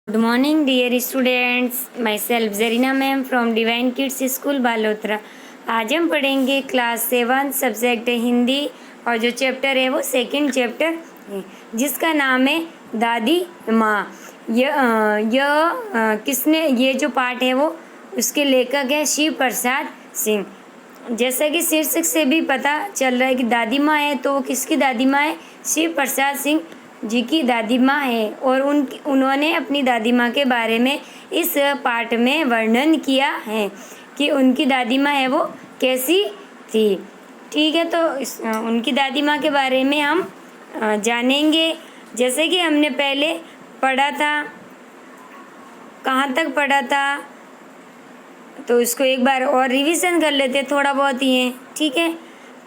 Good morning, dear students. Myself Zarina ma'am from divine kids school Balotra. आज हम पढ़ेंगे class 7 subject Hindi और जो चैप्टर है वो सेकंड चैप्टर है जिसका नाम है दादी माँ। किसने ये जो पाठ है वो उसके लेखक है शिव प्रसाद सिंह। जैसा कि शीर्षक से भी पता चल रहा है कि दादी माँ है, तो वो किसकी दादी माँ है? शिव प्रसाद सिंह जी की दादी माँ है। और उन्होंने अपनी दादी माँ के बारे में इस पाठ में वर्णन किया है कि उनकी दादी माँ है वो कैसी थी। ठीक है, तो उनकी दादी माँ के बारे में हम जानेंगे। जैसे कि हमने पहले पढ़ा था, कहाँ तक पढ़ा था, तो इसको एक बार और रिवीजन कर लेते, थोड़ा बहुत ही है। ठीक है,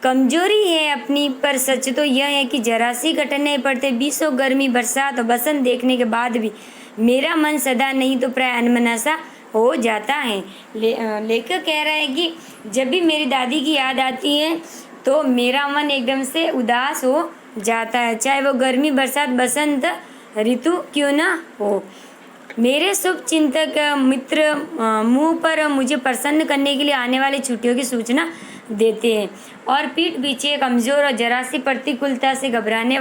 कमजोरी है अपनी, पर सच तो यह है कि जरा सी घटनाएं पड़ते बीसों गर्मी बरसात और बसंत देखने के बाद भी मेरा मन सदा नहीं तो प्राय अनमना सा हो जाता है। लेखक कह रहा है कि जब भी मेरी दादी की याद आती है तो मेरा मन एकदम से उदास हो जाता है, चाहे वो गर्मी बरसात बसंत ऋतु क्यों ना हो। मेरे शुभ चिंतक मित्र मुंह पर मुझे प्रसन्न करने के लिए आने वाली छुट्टियों की सूचना देते हैं और पीठ पीछे कमज़ोर और जरा सी प्रतिकूलता से घबराने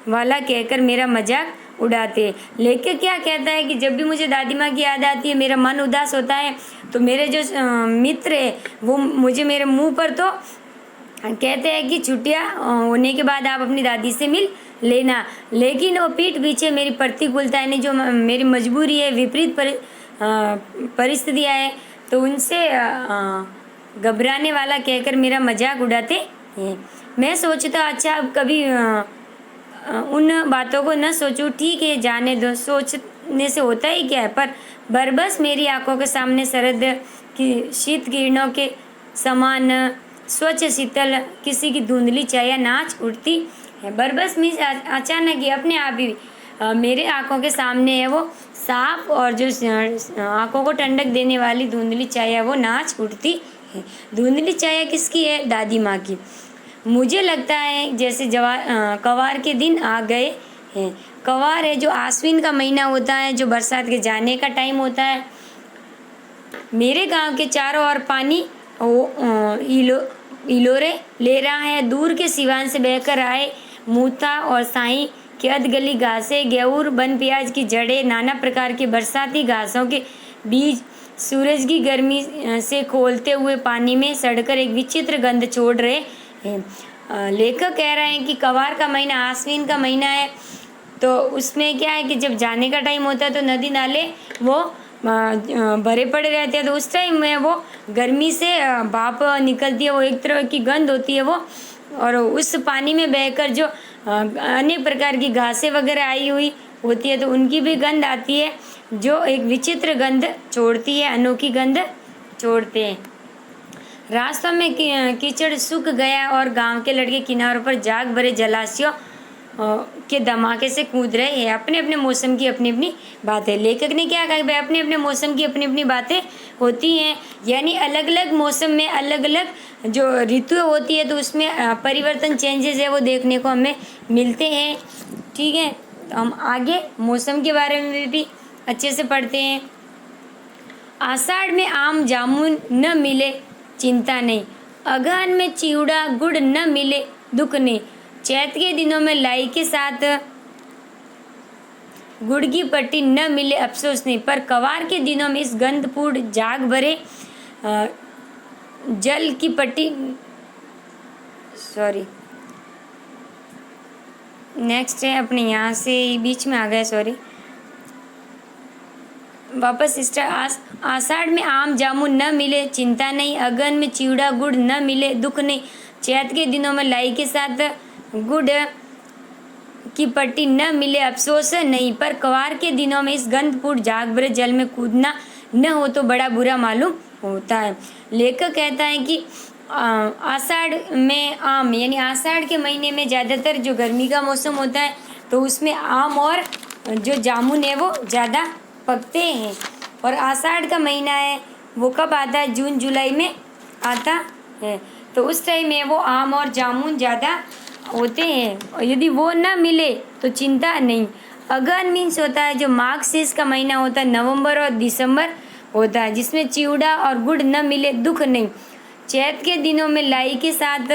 वाला कहकर मेरा मजाक उड़ाते हैं। लेकिन क्या कहता है कि जब भी मुझे दादी माँ की याद आती है मेरा मन उदास होता है, तो मेरे जो मित्र है वो मुझे मेरे मुंह पर तो कहते हैं कि छुट्टियाँ होने के बाद आप अपनी दादी से मिल लेना, लेकिन वो पीठ पीछे मेरी प्रतिकूलता यानी जो मेरी मजबूरी है, विपरीत परिस्थितियाँ है, तो उनसे घबराने वाला कहकर मेरा मजाक उड़ाते हैं। मैं सोचता अच्छा अब कभी उन बातों को न सोचूं, ठीक है जाने दो, सोचने से होता ही क्या है। पर बरबस मेरी आंखों के सामने शरद की शीत किरणों के समान स्वच्छ शीतल किसी की धुंधली छाया नाच उठती है। बरबस मीन्स अचानक ही अपने आप ही मेरे आंखों के सामने है वो साफ और जो आंखों को ठंडक देने वाली धुंधली छाया वो नाच उठती है। धुंधली छाया किसकी है? दादी माँ की। मुझे लगता है जैसे कवार के दिन आ गए हैं। कवार है जो आश्विन का महीना होता है, जो बरसात के जाने का टाइम होता है। मेरे गांव के चारों ओर पानी इलोरे ले रहा है। दूर के सिवान से बहकर आए मूता और साई की अधगली घासें, गेहूर, बन प्याज की जड़ें, नाना प्रकार की बरसाती घासों के बीज सूरज की गर्मी से खोलते हुए पानी में सड़कर एक विचित्र गंध छोड़ रहे हैं। लेखक कह रहे हैं कि कवार का महीना आश्विन का महीना है, तो उसमें क्या है कि जब जाने का टाइम होता है तो नदी नाले वो भरे पड़े रहते हैं, तो उस टाइम में वो गर्मी से भाप निकलती है, वो एक तरह की गंध होती है वो, और उस पानी में बहकर जो अनेक प्रकार की घासें वगैरह आई हुई होती है तो उनकी भी गंध आती है, जो एक विचित्र गंध छोड़ती है, अनोखी गंध छोड़ते हैं। रास्ता में कीचड़ सूख गया और गांव के लड़के किनारों पर जाग भरे जलाशयों के धमाके से कूद रहे हैं। अपने अपने मौसम की अपनी अपनी बातें। लेखक ने क्या कहा? भाई अपने अपने मौसम की अपनी अपनी बातें होती हैं, यानी अलग अलग मौसम में अलग अलग जो ऋतु होती है तो उसमें परिवर्तन चेंजेस है वो देखने को हमें मिलते हैं। ठीक है, तो हम आगे मौसम के बारे में भी अच्छे से पढ़ते हैं। आषाढ़ में आम जामुन न मिले चिंता नहीं, अगहन में चिवड़ा गुड़ न मिले दुख नहीं, चैत के दिनों में लाई के साथ गुड़ की पट्टी न मिले अफसोस नहीं, पर कवार के दिनों में इस गंधपूर्ण जाग भरे जल की पट्टी नेक्स्ट है अपने यहाँ से बीच में आ गया, वापस आषाढ़ में आम जामुन न मिले चिंता नहीं, अगन में चिवड़ा गुड़ न मिले दुख नहीं, चैत के दिनों में लाई के साथ गुड़ की पट्टी न मिले अफसोस नहीं, पर कवार के दिनों में इस गंधपूर्ण जाग भरे जल में कूदना न हो तो बड़ा बुरा मालूम होता है। लेखक कहता है कि आषाढ़ में आम यानी आषाढ़ के महीने में ज़्यादातर जो गर्मी का मौसम होता है तो उसमें आम और जो जामुन है वो ज़्यादा पकते हैं। और आषाढ़ का महीना है वो कब आता है? जून जुलाई में आता है, तो उस टाइम में वो आम और जामुन ज़्यादा होते हैं। और यदि वो न मिले तो चिंता नहीं, अगहन मीन्स होता है जो माघ शीर्ष का महीना होता है, नवंबर और दिसंबर होता है, जिसमें चिवड़ा और गुड़ न मिले दुख नहीं। चैत के दिनों में लाई के साथ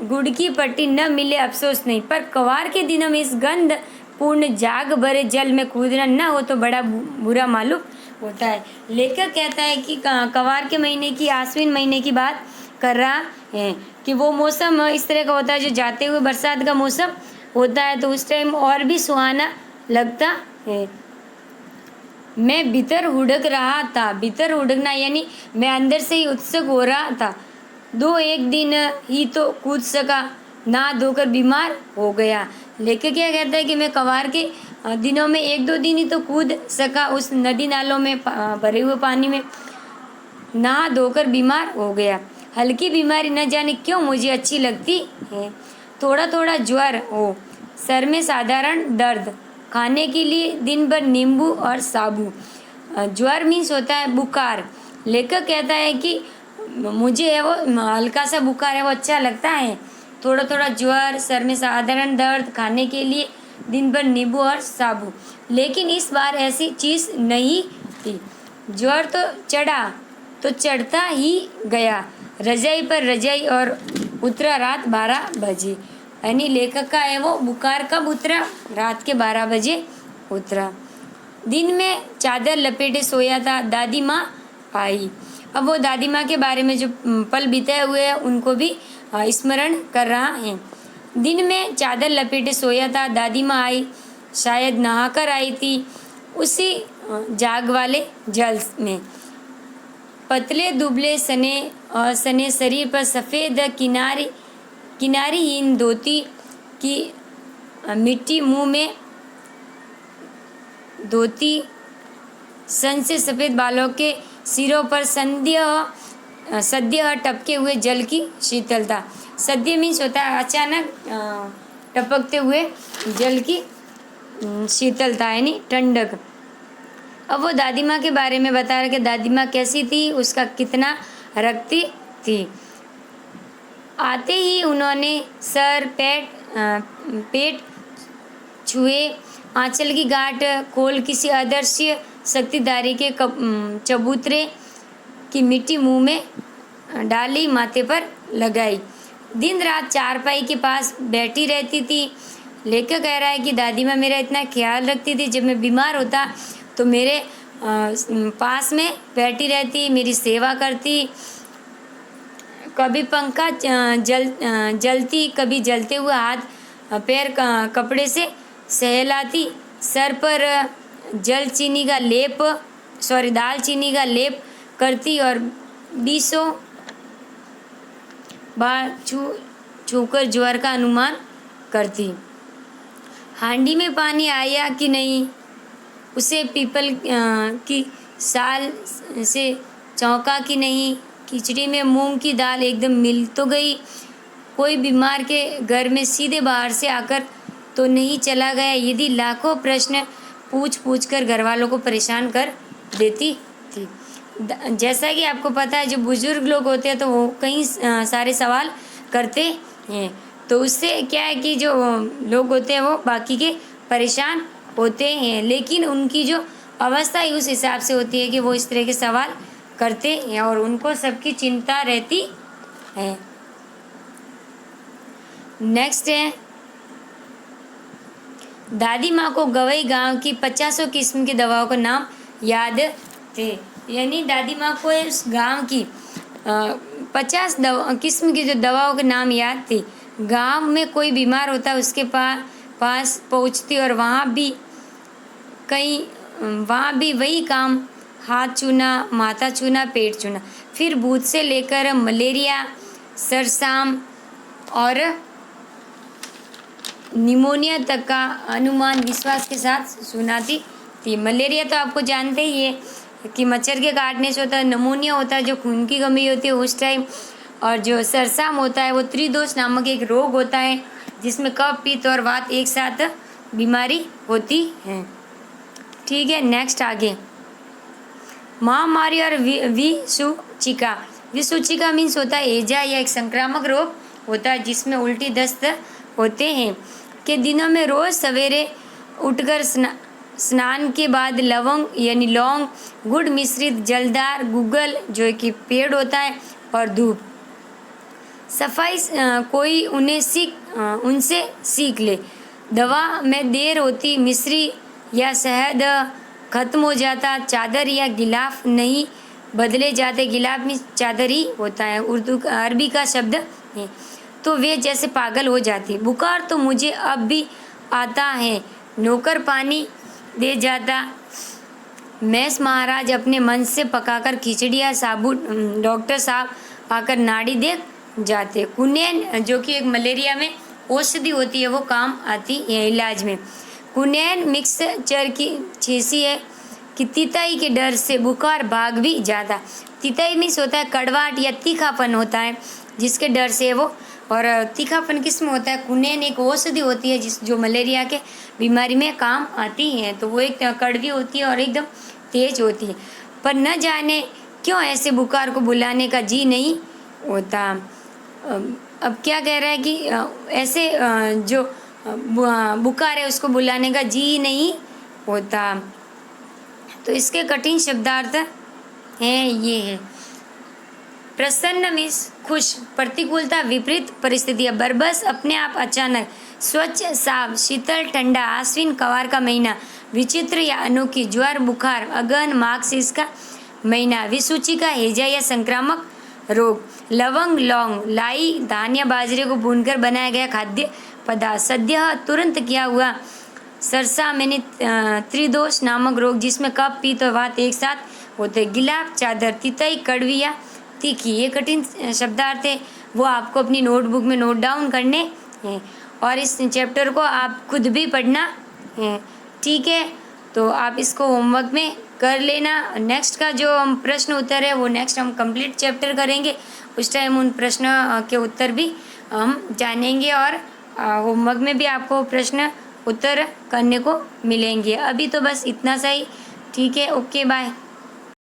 गुड़ की पट्टी न मिले अफसोस नहीं, पर कवार के दिनों में इस गंध पूर्ण जाग भरे जल में कूदना न हो तो बड़ा बुरा मालूम होता है। लेखक कहता है कि कवार के महीने की, आश्विन महीने की बात कर रहा है कि वो मौसम इस तरह का होता है जो जाते हुए बरसात का मौसम होता है, तो उस टाइम और भी सुहाना लगता है। मैं भीतर हुड़क रहा था, भीतर हुड़कना यानी मैं अंदर से ही उत्सुक हो रहा था। दो एक दिन ही तो कूद सका, ना धोकर बीमार हो गया। लेखक क्या कहता है कि मैं कवार के दिनों में एक दो दिन ही तो कूद सका उस नदी नालों में भरे हुए पानी में, नहा धोकर बीमार हो गया। हल्की बीमारी न जाने क्यों मुझे अच्छी लगती है। थोड़ा थोड़ा ज्वर हो, सर में साधारण दर्द, खाने के लिए दिन भर नींबू और साबू। ज्वर मीन्स होता है बुखार। लेखक कहता है कि मुझे है वो हल्का सा बुखार है वो अच्छा लगता है। थोड़ा थोड़ा ज्वर, सर में साधारण दर्द, खाने के लिए दिन भर नींबू और साबु। लेकिन इस बार ऐसी चीज़ नहीं थी। ज्वर तो चढ़ा तो चढ़ता ही गया, रजाई पर रजाई, और उतरा रात 12 बजे। यानी लेखक का है वो बुखार कब उतरा? रात के 12 बजे उतरा। दिन में चादर लपेटे सोया था, दादी माँ आई। अब वो दादी माँ के बारे में जो पल बिताए हुए हैं उनको भी स्मरण कर रहा है। दिन में चादर लपेटे सोया था, दादी माँ आई, शायद नहाकर आई थी उसी जाग वाले जल में। पतले दुबले सने शरीर पर सफ़ेद किनारीहीन धोती की मिट्टी मुंह में, धोती सन से सफ़ेद बालों के सिरों पर सद्य टपके हुए जल की शीतलता। सद्य मीन्स होता है अचानक टपकते हुए जल की शीतलता यानी ठंडक। अब वो दादी माँ के बारे में बता रहे कि दादी माँ कैसी थी, उसका कितना रखती थी। आते ही उन्होंने सर पेट छुए, आंचल की गांठ खोल किसी अदृश्य शक्तिधारी के चबूतरे की मिट्टी मुंह में डाली, माथे पर लगाई। दिन रात चारपाई के पास बैठी रहती थी। लेखक कह रहा है कि दादी माँ मेरा इतना ख्याल रखती थी, जब मैं बीमार होता तो मेरे पास में बैठी रहती, मेरी सेवा करती। कभी पंखा जलती, कभी जलते हुए हाथ पैर कपड़े से सहलाती, सर पर दालचीनी का लेप करती और 20 बार छूकर ज्वर का अनुमान करती। हांडी में पानी आया कि नहीं, उसे पीपल की साल से चौंका कि नहीं, खिचड़ी में मूंग की दाल एकदम मिल तो गई, कोई बीमार के घर में सीधे बाहर से आकर तो नहीं चला गया। यदि लाखों प्रश्न पूछ कर घर वालों को परेशान कर देती थी। जैसा कि आपको पता है जो बुजुर्ग लोग होते हैं तो वो कई सारे सवाल करते हैं, तो उससे क्या है कि जो लोग होते हैं वो बाकी के परेशान होते हैं, लेकिन उनकी जो अवस्था ही उस हिसाब से होती है कि वो इस तरह के सवाल करते हैं और उनको सबकी चिंता रहती है। नेक्स्ट है, दादी माँ को गवई गांव की 50 किस्म की दवाओं का नाम याद थे। यानी दादी माँ को उस गांव की 50 किस्म की जो दवाओं के नाम याद थे। गांव में कोई बीमार होता उसके पास पहुँचती और वहाँ भी वही काम, हाथ छूना, माथा छूना, पेट छूना। फिर भूत से लेकर मलेरिया, सरसाम और निमोनिया तक का अनुमान विश्वास के साथ सुनाती थी। मलेरिया तो आपको जानते ही है कि मच्छर के काटने से होता है, निमोनिया होता है जो खून की कमी होती है उस टाइम, और जो सरसाम होता है वो त्रिदोष नामक एक रोग होता है जिसमें कफ, पित्त और वात एक साथ बीमारी होती है। ठीक है, नेक्स्ट आगे, महामारी और विसूचिका। विसूचिका मीन्स होता है एजा या एक संक्रामक रोग होता है जिसमें उल्टी दस्त होते हैं। के दिनों में रोज़ सवेरे उठकर स्नान के बाद लवंग यानी लौंग, गुड़ मिश्रित जलदार गुग्गल जो कि पेड़ होता है और धूप सफाई कोई उनसे सीख ले। दवा में देर होती, मिश्री या शहद खत्म हो जाता, चादर या गिलाफ नहीं बदले जाते। गिलाफ में चादर ही होता है, अरबी का शब्द है। तो वे जैसे पागल हो जाती। बुखार तो मुझे अब भी आता है, नौकर पानी दे जाता। मैस महाराज अपने मन से पकाकर खिचड़िया साबुन डॉक्टर साहब आकर नाड़ी देख जाते। कुनैन जो कि एक मलेरिया में औषधि होती है वो काम आती है इलाज में। कुनैन मिक्सचर की छीसी है कि तिताई के डर से बुखार भाग भी जाता। तिताई मिक्स होता है कड़वाहट या तीखापन होता है जिसके डर से वो, और तीखापन किस में होता है, कुनैन एक औषधि होती है जो मलेरिया के बीमारी में काम आती है। तो वो एक कड़वी होती है और एकदम तेज होती है। पर न जाने क्यों ऐसे बुखार को बुलाने का जी नहीं होता। अब क्या कह रहा है कि ऐसे जो बुखार है उसको बुलाने का जी नहीं होता। तो इसके कठिन शब्दार्थ हैं ये है। प्रसन्न मीन्स खुश, प्रतिकूलता विपरीत परिस्थितियाँ, बरबस अपने आप अचानक, स्वच्छ साफ, शीतल ठंडा, आश्विन कवार का महीना, विचित्र या अनोखी, ज्वर बुखार, अगहन माघ शीश का महीना, विसूची का हैजा या संक्रामक रोग, लवंग लौंग, लाई धान या बाजरे को भूनकर बनाया गया खाद्य पदार्थ, सद्य तुरंत किया हुआ सरसा मैंने त्रिदोष नामक रोग जिसमें कफ पित्त और वात एक साथ होते, गिलाफ चादर, तितई कड़वी या तीखी। ये कठिन शब्दार्थ है वो आपको अपनी नोटबुक में नोट डाउन करने हैं और इस चैप्टर को आप खुद भी पढ़ना है, ठीक है। तो आप इसको होमवर्क में कर लेना। नेक्स्ट का जो हम प्रश्न उत्तर है वो नेक्स्ट हम कंप्लीट चैप्टर करेंगे, उस टाइम उन प्रश्न के उत्तर भी हम जानेंगे और होमवर्क में भी आपको प्रश्न उत्तर करने को मिलेंगे। अभी तो बस इतना सा ही, ठीक है। Okay bye.